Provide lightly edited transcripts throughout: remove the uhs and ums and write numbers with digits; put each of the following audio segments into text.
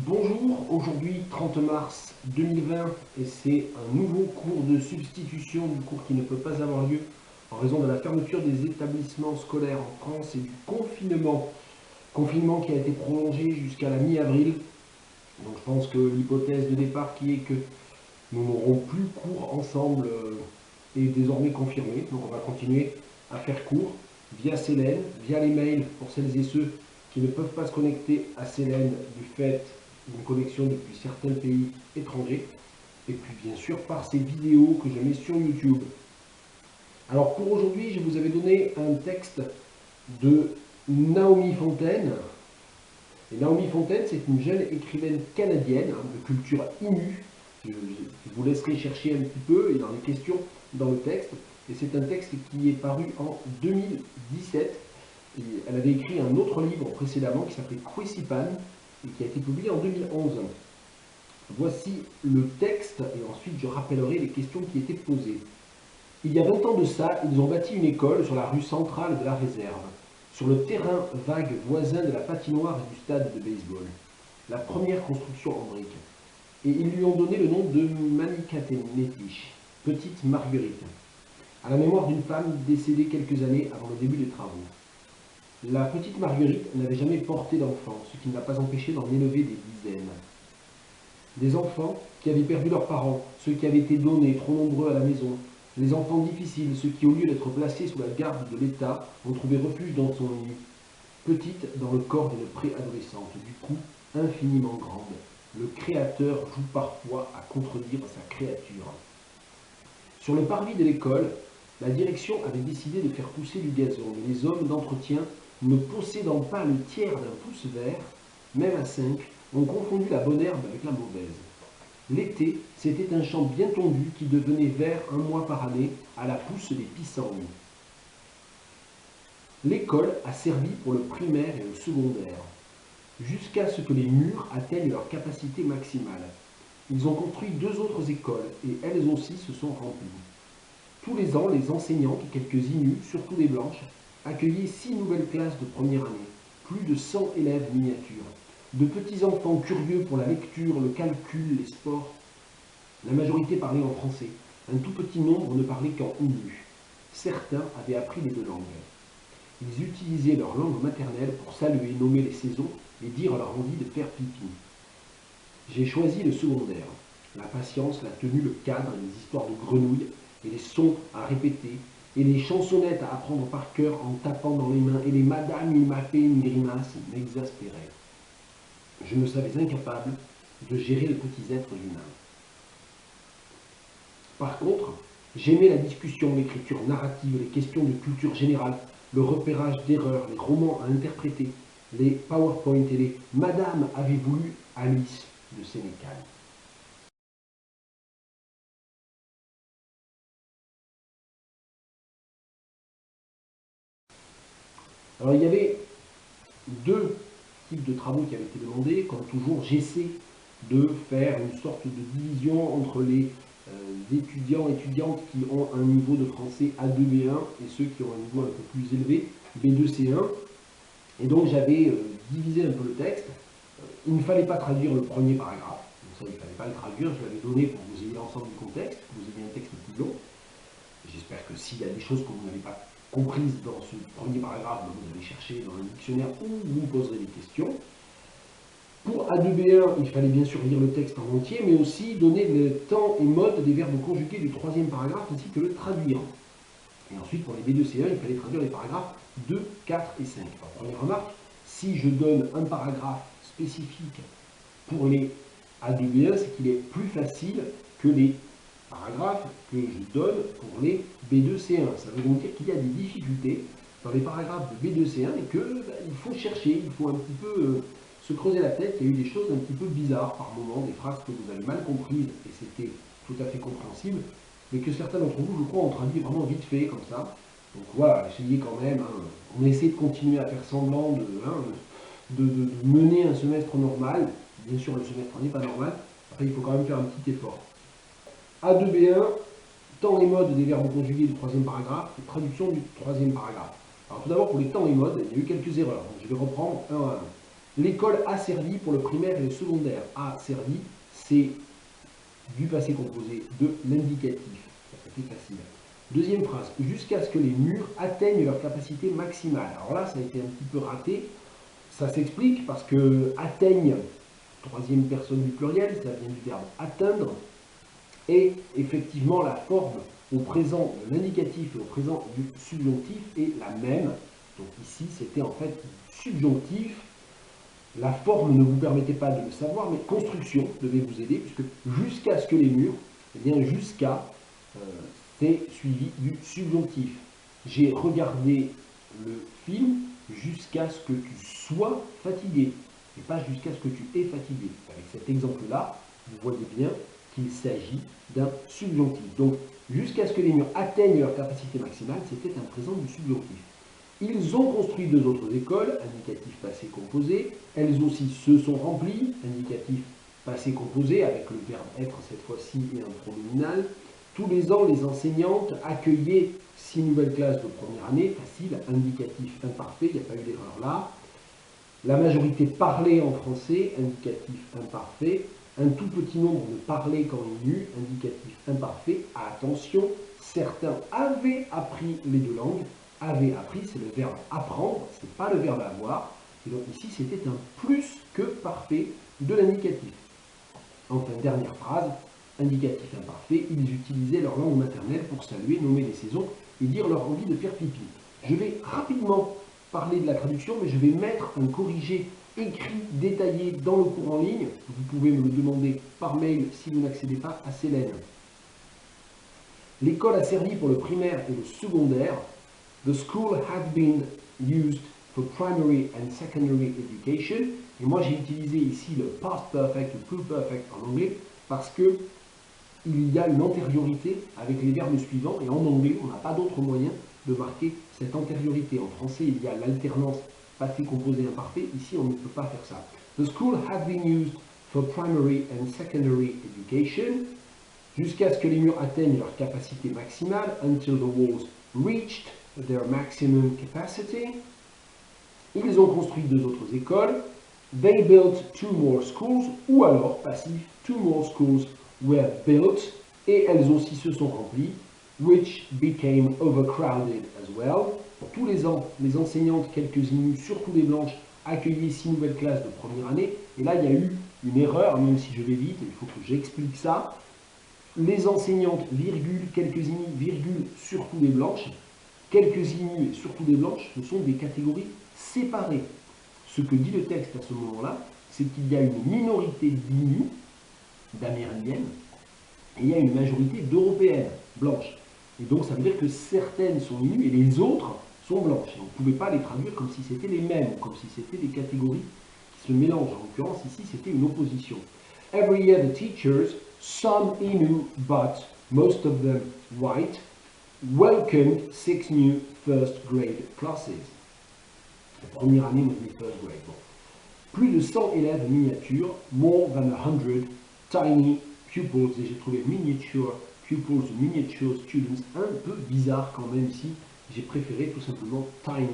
Bonjour, aujourd'hui 30 mars 2020 et c'est un nouveau cours de substitution du cours qui ne peut pas avoir lieu en raison de la fermeture des établissements scolaires en France et du confinement. Confinement qui a été prolongé jusqu'à la mi-avril. Donc je pense que l'hypothèse de départ qui est que nous n'aurons plus cours ensemble est désormais confirmée. Donc on va continuer à faire cours via Célène, via les mails pour celles et ceux qui ne peuvent pas se connecter à Célène du fait d'une connexion depuis certains pays étrangers. Et puis bien sûr par ces vidéos que je mets sur YouTube. Alors pour aujourd'hui, je vous avais donné un texte de Naomi Fontaine. Et Naomi Fontaine, c'est une jeune écrivaine canadienne de culture Innu. Je vous laisserai chercher un petit peu, il en est question dans le texte. Et c'est un texte qui est paru en 2017. Et elle avait écrit un autre livre précédemment qui s'appelait Quisipan et qui a été publié en 2011. Voici le texte et ensuite je rappellerai les questions qui étaient posées. Il y a 20 ans de ça, ils ont bâti une école sur la rue centrale de la Réserve, sur le terrain vague voisin de la patinoire et du stade de baseball. La première construction en briques. Et ils lui ont donné le nom de Manikatenetich, Petite Marguerite, à la mémoire d'une femme décédée quelques années avant le début des travaux. La petite Marguerite n'avait jamais porté d'enfant, ce qui ne l'a pas empêché d'en élever des dizaines. Des enfants qui avaient perdu leurs parents, ceux qui avaient été donnés trop nombreux à la maison, les enfants difficiles, ceux qui, au lieu d'être placés sous la garde de l'État, ont trouvé refuge dans son lit, petite dans le corps d'une préadolescente, du coup infiniment grande. Le Créateur joue parfois à contredire sa créature. Sur le parvis de l'école, la direction avait décidé de faire pousser du gazon, mais les hommes d'entretien, ne possédant pas le tiers d'un pouce vert, même à 5, ont confondu la bonne herbe avec la mauvaise. L'été, c'était un champ bien tondu qui devenait vert un mois par année à la pousse des pissenlits. L'école a servi pour le primaire et le secondaire, jusqu'à ce que les murs atteignent leur capacité maximale. Ils ont construit 2 autres écoles et elles aussi se sont remplies. Tous les ans, les enseignantes, quelques Innus, surtout des blanches, accueillaient 6 nouvelles classes de première année, plus de 100 élèves miniatures, de petits enfants curieux pour la lecture, le calcul, les sports. La majorité parlait en français, un tout petit nombre ne parlait qu'en Innu. Certains avaient appris les 2 langues. Ils utilisaient leur langue maternelle pour saluer, nommer les saisons et dire leur envie de faire pipi. J'ai choisi le secondaire. La patience, la tenue, le cadre, les histoires de grenouilles, et les sons à répéter, et les chansonnettes à apprendre par cœur en tapant dans les mains, et les madame il m'a fait une grimace m'exaspéraient. Je me savais incapable de gérer les petits êtres humains. Par contre, j'aimais la discussion, l'écriture narrative, les questions de culture générale, le repérage d'erreurs, les romans à interpréter, les PowerPoint et les Madame avait voulu Alice de Sénécal. Alors il y avait 2 types de travaux qui avaient été demandés. Comme toujours, j'essaie de faire une sorte de division entre les étudiants et étudiantes qui ont un niveau de français A2-B1 et ceux qui ont un niveau un peu plus élevé, B2-C1. Et donc j'avais divisé un peu le texte. Il ne fallait pas traduire le premier paragraphe. Donc ça, il ne fallait pas le traduire. Je l'avais donné pour que vous ayez l'ensemble du contexte, que vous ayez un texte plus long. J'espère que s'il y a des choses que vous n'avez pas comprises dans ce premier paragraphe, vous allez chercher dans le dictionnaire ou vous me poserez des questions. Pour A2-B1, il fallait bien sûr lire le texte en entier, mais aussi donner le temps et mode des verbes conjugués du 3e paragraphe, ainsi que le traduire. Et ensuite, pour les B2-C1, il fallait traduire les paragraphes 2, 4 et 5. Alors, première remarque, si je donne un paragraphe spécifique pour les A2-B1, c'est qu'il est plus facile que les paragraphes que je donne pour les B2-C1. Ça veut donc dire qu'il y a des difficultés dans les paragraphes de B2-C1 et qu'il faut chercher, il faut un petit peu se creuser la tête. Il y a eu des choses un petit peu bizarres par moments, des phrases que vous avez mal comprises et c'était tout à fait compréhensible, mais que certains d'entre vous, je crois, ont traduit vraiment vite fait comme ça. Donc voilà, essayez quand même, on essaie de continuer à faire semblant de mener un semestre normal. Bien sûr, le semestre n'est pas normal, après il faut quand même faire un petit effort. A2-B1, temps et mode des verbes conjugués du 3e paragraphe, et traduction du 3e paragraphe. Alors tout d'abord, pour les temps et modes, il y a eu quelques erreurs, donc je vais reprendre un à un. L'école a servi pour le primaire et le secondaire. A servi, c'est du passé composé de l'indicatif. Ça fait facile. Deuxième phrase, jusqu'à ce que les murs atteignent leur capacité maximale. Alors là, ça a été un petit peu raté. Ça s'explique parce que atteigne, troisième personne du pluriel, ça vient du verbe atteindre. Et effectivement, la forme au présent de l'indicatif et au présent du subjonctif est la même. Donc ici, c'était en fait subjonctif. La forme ne vous permettait pas de le savoir, mais construction devait vous aider, puisque jusqu'à ce que les murs, eh bien jusqu'à, c'est suivi du subjonctif. J'ai regardé le film jusqu'à ce que tu sois fatigué, et pas jusqu'à ce que tu es fatigué. Avec cet exemple-là, vous voyez bien qu'il s'agit d'un subjonctif. Donc, jusqu'à ce que les murs atteignent leur capacité maximale, c'était un présent du subjonctif. Ils ont construit 2 autres écoles, indicatif passé composé. Elles aussi se sont remplies, indicatif passé composé, avec le verbe être cette fois-ci et un pronominal. Tous les ans, les enseignantes accueillaient 6 nouvelles classes de première année, facile, indicatif imparfait, il n'y a pas eu d'erreur là. La majorité parlait en français, indicatif imparfait. Un tout petit nombre ne parlait qu'en nu, indicatif imparfait. Attention, certains avaient appris les 2 langues. Avait appris, c'est le verbe apprendre, c'est pas le verbe avoir. Et donc ici, c'était un plus que parfait de l'indicatif. Enfin, dernière phrase, indicatif imparfait, ils utilisaient leur langue maternelle pour saluer, nommer les saisons et dire leur envie de faire pipi. Je vais rapidement parler de la traduction, mais je vais mettre un corrigé écrit, détaillé dans le cours en ligne. Vous pouvez me le demander par mail si vous n'accédez pas à Célène. L'école a servi pour le primaire et le secondaire. The school had been used for primary and secondary education. Et moi, j'ai utilisé ici le past perfect ou pluperfect en anglais parce que il y a une antériorité avec les verbes suivants et en anglais, on n'a pas d'autre moyen de marquer cette antériorité. En français, il y a l'alternance passé composé imparfait. Ici, on ne peut pas faire ça. The school had been used for primary and secondary education jusqu'à ce que les murs atteignent leur capacité maximale, until the walls reached their maximum capacity. Ils ont construit 2 autres écoles. They built 2 more schools, ou alors, passif, 2 more schools were built, et elles aussi se sont remplies, which became overcrowded as well. Tous les ans, les enseignantes, quelques Inuits, surtout des blanches, accueillaient 6 nouvelles classes de première année, et là il y a eu une erreur, même si je vais vite, il faut que j'explique ça. Les enseignantes, virgule, quelques Inuits, virgule, surtout des blanches, quelques Inuits et surtout des blanches, ce sont des catégories séparées. Ce que dit le texte à ce moment-là, c'est qu'il y a une minorité d'Inuits, d'Amérindiennes, et il y a une majorité d'Européennes, blanches. Et donc ça veut dire que certaines sont Inuits et les autres sont blanches. Et on ne pouvait pas les traduire comme si c'était les mêmes, comme si c'était des catégories qui se mélangent. En l'occurrence, ici, c'était une opposition. Every year the teachers, some Innu, but most of them white, welcomed 6 new first grade classes. La première année, on dit first grade. Bon. Plus de 100 élèves miniatures, more than 100 tiny pupils, et j'ai trouvé miniature pupils, miniature students, un peu bizarre quand même ici, j'ai préféré tout simplement tiny.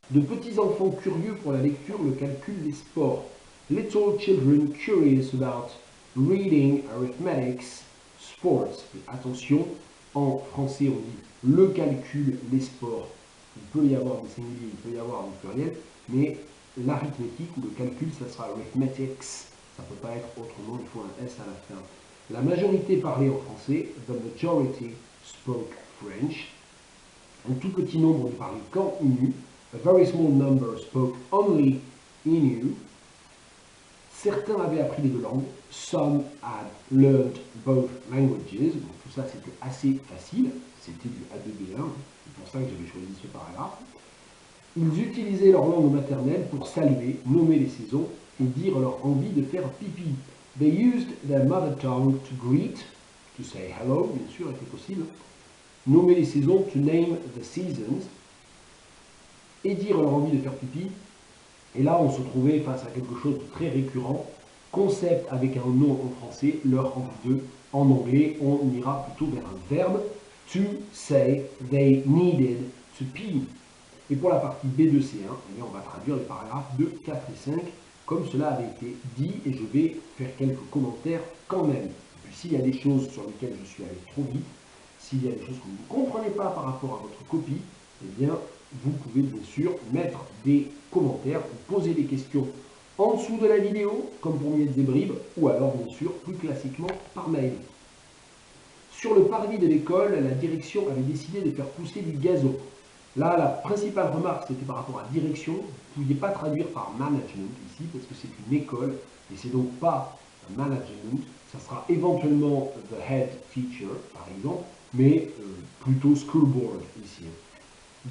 De petits enfants curieux pour la lecture, le calcul, les sports. Little children curious about reading, arithmetics, sports. Et attention, en français on dit le calcul, les sports. Il peut y avoir des singuliers, il peut y avoir du pluriel, mais l'arithmétique ou le calcul, ça sera arithmetics. Ça ne peut pas être autrement, il faut un S à la fin. La majorité parlait en français, the majority spoke French. Un tout petit nombre ne parlait qu'en Innu. A very small number spoke only Innu. Certains avaient appris les 2 langues. Some had learned both languages. Donc, tout ça, c'était assez facile. C'était du A2B1. C'est pour ça que j'avais choisi ce paragraphe. Ils utilisaient leur langue maternelle pour saluer, nommer les saisons et dire leur envie de faire pipi. They used their mother tongue to greet, to say hello, bien sûr, était possible. Nommer les saisons, to name the seasons. Et dire leur envie de faire pipi. Et là, on se trouvait face à quelque chose de très récurrent. Concept avec un nom en français, leur envie de. En anglais, on ira plutôt vers un verbe. To say they needed to pee. Et pour la partie B de C1, eh bien, on va traduire les paragraphes 2, 4 et 5 comme cela avait été dit, et je vais faire quelques commentaires quand même. Et puis s'il y a des choses sur lesquelles je suis allé trop vite, s'il y a des choses que vous ne comprenez pas par rapport à votre copie, eh bien, vous pouvez bien sûr mettre des commentaires ou poser des questions en dessous de la vidéo, comme pour Miette et Bribes, ou alors bien sûr plus classiquement par mail. Sur le parvis de l'école, la direction avait décidé de faire pousser du gazon. Là, la principale remarque, c'était par rapport à direction. Vous ne pouviez pas traduire par management ici, parce que c'est une école, et c'est donc pas un management. Ça sera éventuellement the head teacher, par exemple, mais plutôt school board ici.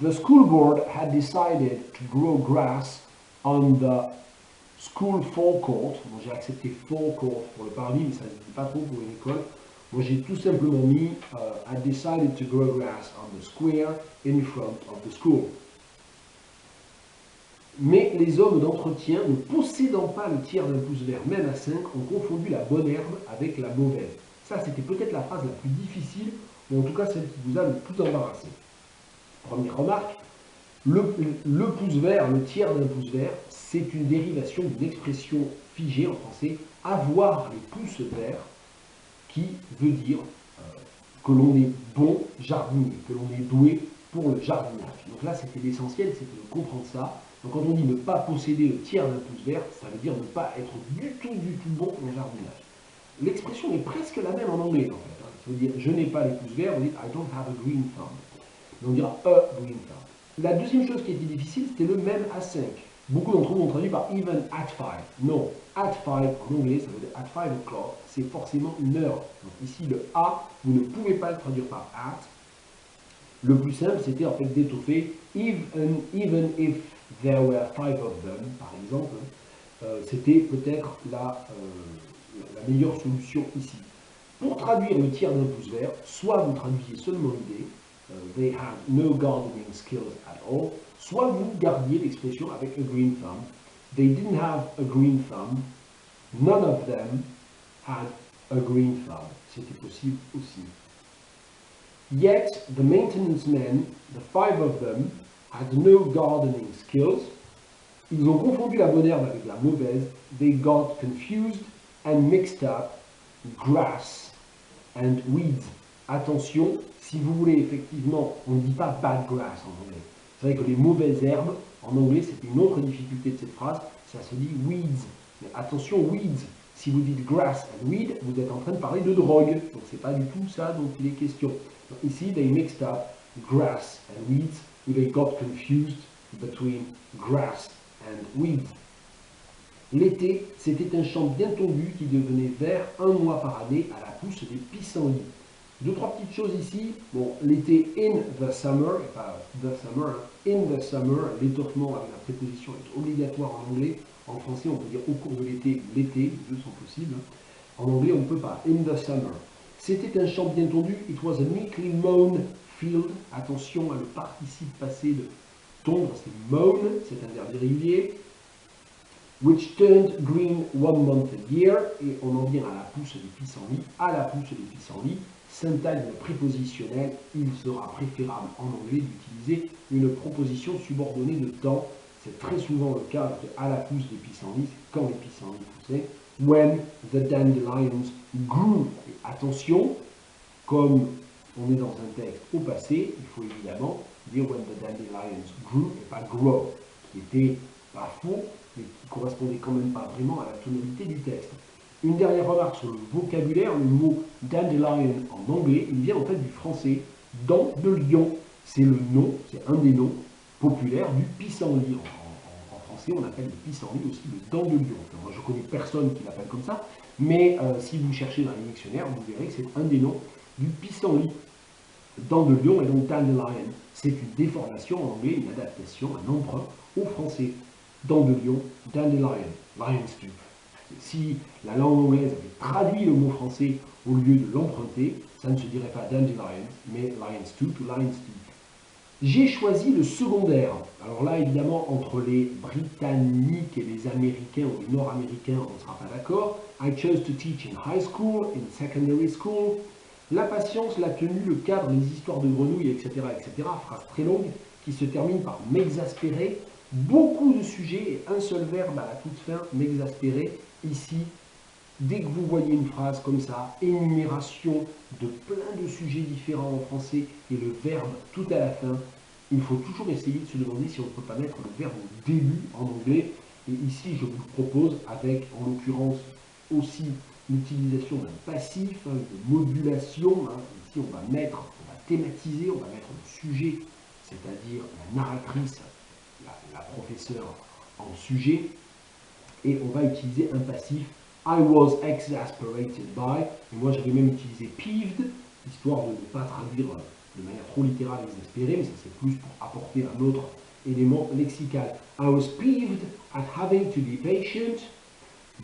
The school board had decided to grow grass on the school forecourt. Bon, j'ai accepté forecourt pour le parvis, mais ça ne se dit pas trop pour une école. Moi, j'ai tout simplement mis I decided to grow grass on the square in front of the school. Mais les hommes d'entretien, ne possédant pas le tiers d'un pouce vert, même à 5, ont confondu la bonne herbe avec la mauvaise. Ça, c'était peut-être la phrase la plus difficile, ou en tout cas celle qui vous a le plus embarrassé. Première remarque, le pouce vert, le tiers d'un pouce vert, c'est une dérivation d'une expression figée en français, avoir les pouces verts, qui veut dire que l'on est bon jardinier, que l'on est doué pour le jardinage. Donc là, c'était l'essentiel, c'était de comprendre ça. Donc quand on dit ne pas posséder le tiers d'un pouce vert, ça veut dire ne pas être du tout bon en jardinage. L'expression est presque la même en anglais, en fait. Ça veut dire je n'ai pas les pouces verts, on dit I don't have a green thumb. Donc on dira a green thumb. La deuxième chose qui était difficile, c'était le même à 5. Beaucoup d'entre vous ont traduit par even at 5. Non, at 5 en anglais, ça veut dire at 5 o'clock, c'est forcément une heure. Donc ici, le a, vous ne pouvez pas le traduire par at. Le plus simple, c'était en fait d'étoffer even if there were 5 of them, par exemple. C'était peut-être la meilleure solution ici. Pour traduire le tiers d'un pouce vert, soit vous traduisiez seulement l'idée, they had no gardening skills at all, soit vous gardiez l'expression avec a green thumb. They didn't have a green thumb. None of them had a green thumb. C'était possible aussi. Yet, the maintenance men, the 5 of them, had no gardening skills. Ils ont confondu la bonne herbe avec la mauvaise. They got confused and mixed up grass and weeds. Attention, si vous voulez effectivement, on ne dit pas bad grass en anglais. C'est vrai que les mauvaises herbes, en anglais, c'était une autre difficulté de cette phrase, ça se dit weeds. Mais attention, weeds, si vous dites grass and weed, vous êtes en train de parler de drogue. Donc c'est pas du tout ça dont il est question. Donc, ici, they mixed up grass and weeds, ou they got confused between grass and weeds. L'été, c'était un champ bien tondu qui devenait vert un mois par année à la pousse des pissenlits. Deux, trois petites choses ici. Bon, l'été, in the summer, pas the summer, in the summer, l'étoffement avec la préposition est obligatoire en anglais. En français, on peut dire au cours de l'été, l'été, les deux sont possibles. En anglais, on ne peut pas. In the summer. C'était un champ bien tondu. It was a neatly mown field. Attention à le participe passé de tondre, c'est mown, c'est un verbe irrégulier. Which turned green 1 month a year. Et on en vient à la pousse des pissenlits. À la pousse des pissenlits. Syntagme prépositionnelle, il sera préférable en anglais d'utiliser une proposition subordonnée de temps. C'est très souvent le cas à la pousse des pissenlits, quand les pissenlits poussaient. When the dandelions grew. Et attention, comme on est dans un texte au passé, il faut évidemment dire when the dandelions grew et pas grow, qui était pas faux, mais qui correspondait quand même pas vraiment à la tonalité du texte. Une dernière remarque sur le vocabulaire, le mot dandelion en anglais, il vient en fait du français dent de lion. C'est le nom, c'est un des noms populaires du pissenlit. En français, on appelle le pissenlit aussi le dent de lion. Enfin, moi, je connais personne qui l'appelle comme ça, mais si vous cherchez dans les dictionnaires, vous verrez que c'est un des noms du pissenlit. Dent de lion et donc dandelion. C'est une déformation en anglais, une adaptation, un emprunt au français. Dent de lion, dandelion, lion's tooth. Si la langue anglaise avait traduit le mot français au lieu de l'emprunter, ça ne se dirait pas dandelion, mais lion's tooth ou lion's tooth. J'ai choisi le secondaire. Alors là, évidemment, entre les Britanniques et les Américains ou les Nord-Américains, on ne sera pas d'accord. I chose to teach in high school, in secondary school. La patience, la tenue, le cadre, les histoires de grenouilles, etc., etc., phrase très longue, qui se termine par m'exaspérer. Beaucoup de sujets et un seul verbe à la toute fin, m'exaspérer. Ici, dès que vous voyez une phrase comme ça, énumération de plein de sujets différents en français et le verbe tout à la fin, il faut toujours essayer de se demander si on ne peut pas mettre le verbe au début en anglais. Et ici, je vous le propose avec, en l'occurrence, aussi l'utilisation d'un passif, de modulation. Ici, on va thématiser, on va mettre le sujet, c'est-à-dire la narratrice, la professeure en sujet, et on va utiliser un passif. I was exasperated by, et moi j'avais même utilisé peeved, histoire de ne pas traduire de manière trop littérale exaspérée, mais ça c'est plus pour apporter un autre élément lexical. I was peeved at having to be patient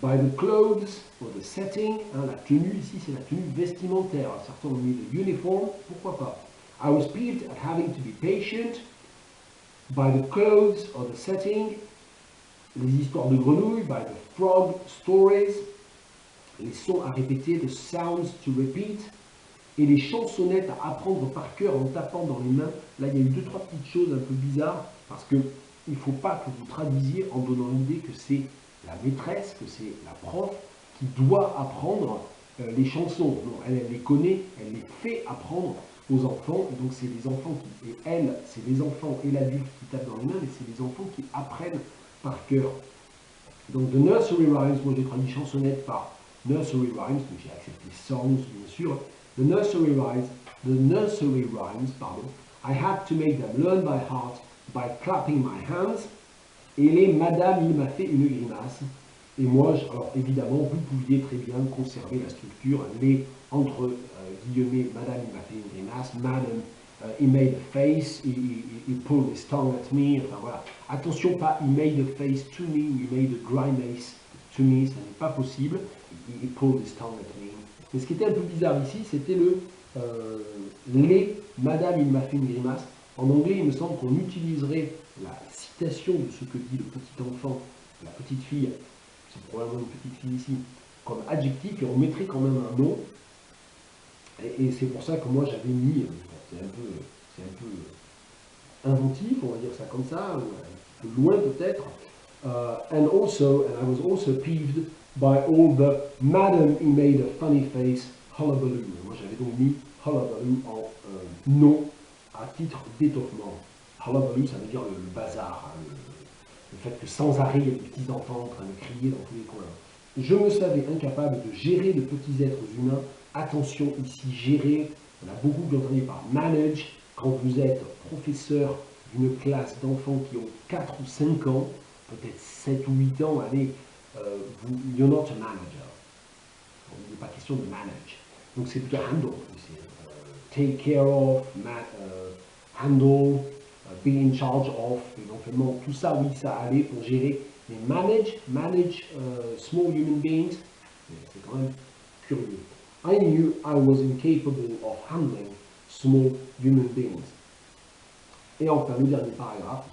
by the clothes or the setting. La tenue ici c'est la tenue vestimentaire. Certains ont mis le uniform, pourquoi pas. I was peeved at having to be patient by the clothes or the setting. Les histoires de grenouilles, by the frog stories. Les sons à répéter, the sounds to repeat. Et les chansonnettes à apprendre par cœur en tapant dans les mains. Là, il y a eu 2-3 petites choses un peu bizarres, parce qu'il ne faut pas que vous traduisiez en donnant l'idée que c'est la maîtresse, que c'est la prof qui doit apprendre les chansons. Non, elle les connaît, elle les fait apprendre aux enfants. Et donc, c'est les enfants qui, et elle, c'est les enfants et l'adulte qui tapent dans les mains, mais c'est les enfants qui apprennent par cœur. Donc, the nursery rhymes, moi j'ai traduit chansonnette par nursery rhymes, donc j'ai accepté songs, bien sûr. The nursery rhymes, pardon, I had to make them learn by heart by clapping my hands. Et les Madame, il m'a fait une grimace. Et moi, alors évidemment, vous pouviez très bien conserver la structure, les entre guillemets, Madame, il m'a fait une grimace, Madame, he made a face, he pulled his tongue at me, enfin voilà. Attention, pas he made a face to me, he made a grimace to me, ça n'est pas possible. He pulled his tongue at me. Mais ce qui était un peu bizarre ici, c'était les Madame, il m'a fait une grimace. En anglais, il me semble qu'on utiliserait la citation de ce que dit le petit enfant, la petite fille, c'est probablement une petite fille ici, comme adjectif, et on mettrait quand même un nom. Et c'est pour ça que moi j'avais mis, c'est un peu inventif, on va dire ça comme ça, un peu loin peut-être. And I was also peeved by all the Madam, he made a funny face, hullabaloo. Moi j'avais donc mis hullabaloo en nom à titre d'étoffement. Hullabaloo, ça veut dire le bazar, le fait que sans arrêt il y a des petits enfants en train de crier dans tous les coins. Je me savais incapable de gérer de petits êtres humains. Attention ici, gérer, on a beaucoup entendu par manage, quand vous êtes professeur d'une classe d'enfants qui ont 4 ou 5 ans, peut-être 7 ou 8 ans, allez, you're not a manager. Il n'est pas question de manage. Donc c'est plutôt handle. Take care of, handle, be in charge of, éventuellement, tout ça, oui, ça allait pour gérer. Mais manage small human beings, c'est quand même curieux. I knew I was incapable of handling small human beings. Et enfin, le dernier paragraphe.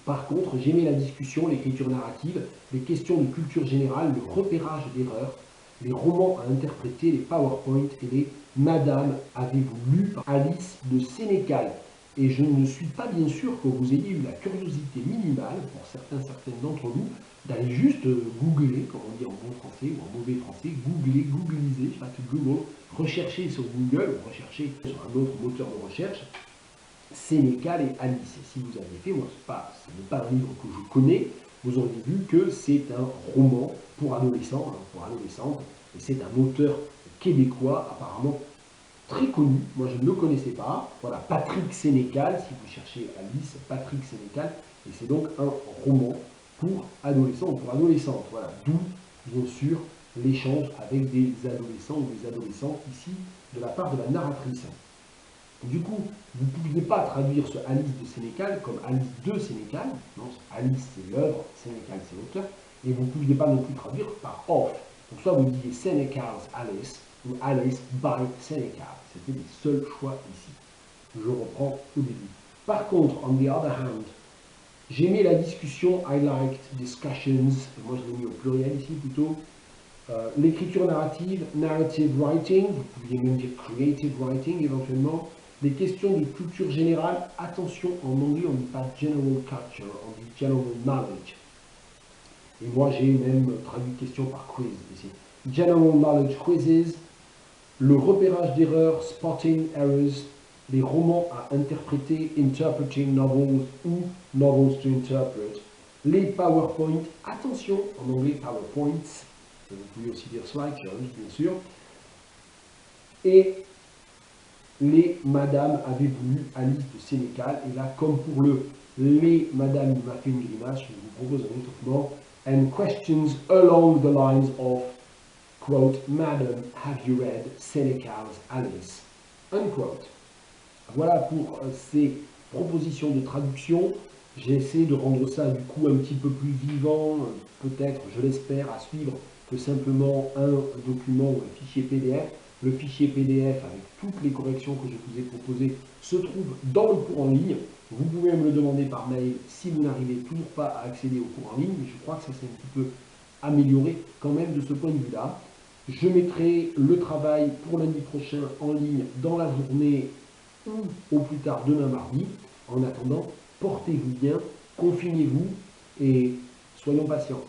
Par contre, j'aimais la discussion, l'écriture narrative, les questions de culture générale, le repérage d'erreurs, les romans à interpréter, les PowerPoint et les Madame, avez-vous lu par Alice de Sénécal? Et je ne suis pas bien sûr que vous ayez eu la curiosité minimale, pour certaines d'entre vous, d'aller juste googler, comme on dit en bon français ou en mauvais français, googliser, je sais pas, Google, rechercher sur Google ou rechercher sur un autre moteur de recherche, Sénécal et Alice. Et si vous avez fait, moi, ce n'est pas un livre que je connais, vous aurez vu que c'est un roman pour adolescents, pour adolescentes, et c'est un auteur québécois apparemment très connu, moi je ne le connaissais pas. Voilà, Patrick Sénécal, si vous cherchez Alice, Patrick Sénécal, et c'est donc un roman pour adolescents ou pour adolescentes. Voilà, d'où bien sûr l'échange avec des adolescents ou des adolescentes ici de la part de la narratrice. Du coup, vous ne pouviez pas traduire ce Alice de Sénécal comme Alice de Sénécal, non, Alice c'est l'œuvre, Sénécal c'est l'auteur, et vous ne pouviez pas non plus traduire par off. Donc soit vous disiez Sénécal's Alice, ou Alice by Sénécal. C'était les seuls choix ici. Je reprends au début. Par contre, on the other hand, j'aimais la discussion, I liked discussions, moi je l'ai mis au pluriel ici plutôt. L'écriture narrative, narrative writing, vous pouviez même dire creative writing éventuellement. Des questions de culture générale. Attention, en anglais, on ne dit pas general culture, on dit general knowledge. Et moi, j'ai même traduit question par quiz ici. General knowledge quizzes, le repérage d'erreurs, spotting errors, les romans à interpréter, interpreting novels ou novels to interpret, les PowerPoint, attention, en anglais PowerPoints, vous pouvez aussi dire slideshows, bien sûr, et les Madame avez-vous lu Alice de Sénécal, et là, comme pour le les Madame, il m'a fait une grimace, je vous propose un étouffement, and questions along the lines of, quote, Madam, have you read Sénécal's Alice, unquote. Voilà pour ces propositions de traduction. J'ai essayé de rendre ça du coup un petit peu plus vivant, peut-être, je l'espère, à suivre que simplement un document ou un fichier PDF. Le fichier PDF avec toutes les corrections que je vous ai proposées se trouve dans le cours en ligne. Vous pouvez me le demander par mail si vous n'arrivez toujours pas à accéder au cours en ligne, mais je crois que ça s'est un petit peu amélioré quand même de ce point de vue-là. Je mettrai le travail pour lundi prochain en ligne dans la journée ou au plus tard demain mardi. En attendant, portez-vous bien, confinez-vous et soyons patients.